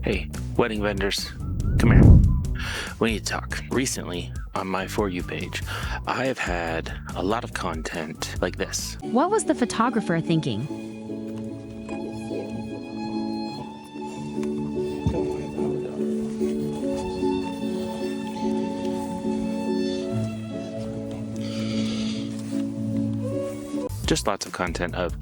Hey, wedding vendors, come here. We need to talk. Recently, on my For You page, I have had a lot of content like this. What was the photographer thinking? Just lots of content of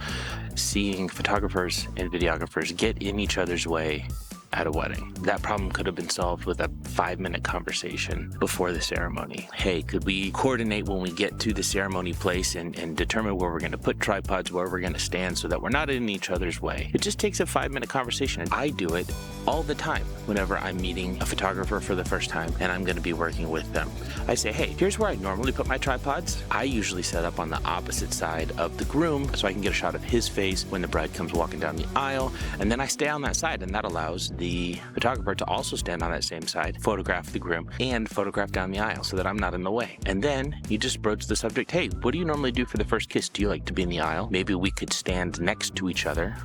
seeing photographers and videographers get in each other's way at a wedding. That problem could have been solved with a 5-minute conversation before the ceremony. Hey, could we coordinate when we get to the ceremony place and determine where we're going to put tripods, where we're going to stand so that we're not in each other's way? It just takes a 5-minute conversation. And I do it all the time whenever I'm meeting a photographer for the first time and I'm going to be working with them. I say, hey, here's where I normally put my tripods. I usually set up on the opposite side of the groom so I can get a shot of his face when the bride comes walking down the aisle. And then I stay on that side, and that allows the photographer to also stand on that same side, photograph the groom, and photograph down the aisle so that I'm not in the way. And then you just broach the subject. Hey, what do you normally do for the first kiss? Do you like to be in the aisle? Maybe we could stand next to each other,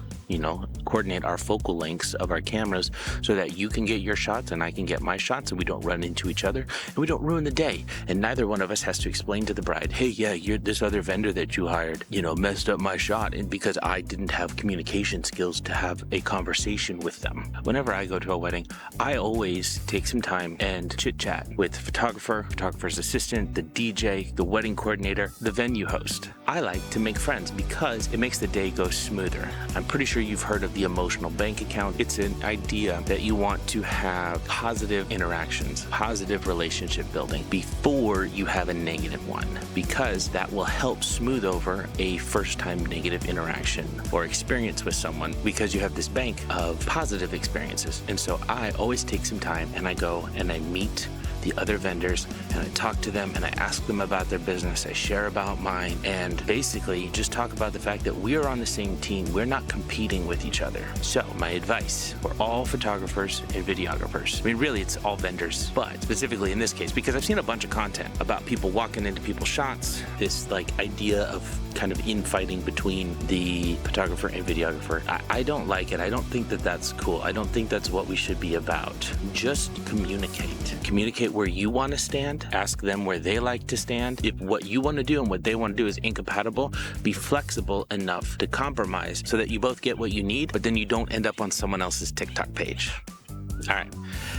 coordinate our focal lengths of our cameras so that you can get your shots and I can get my shots and we don't run into each other and we don't ruin the day. And neither one of us has to explain to the bride, hey, yeah, you're this other vendor that you hired, messed up my shot, and because I didn't have communication skills to have a conversation with them. Whenever I go to a wedding, I always take some time and chit chat with the photographer's assistant, the DJ, the wedding coordinator, the venue host. I like to make friends because it makes the day go smoother. I'm pretty sure you've heard of the emotional bank account. It's an idea that you want to have positive interactions, positive relationship building before you have a negative one, because that will help smooth over a first-time negative interaction or experience with someone, because you have this bank of positive experiences. And so I always take some time and I go and I meet the other vendors and I talk to them and I ask them about their business. I share about mine and basically just talk about the fact that we are on the same team. We're not competing with each other. So my advice for all photographers and videographers, I mean, really it's all vendors, but specifically in this case, because I've seen a bunch of content about people walking into people's shots, this idea of kind of infighting between the photographer and videographer. I don't like it. I don't think that that's cool. I don't think that's what we should be about. Just communicate. Communicate where you want to stand. Ask them where they like to stand. If what you want to do and what they want to do is incompatible, be flexible enough to compromise so that you both get what you need, but then you don't end up on someone else's TikTok page. All right.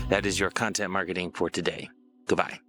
That is your content marketing for today. Goodbye.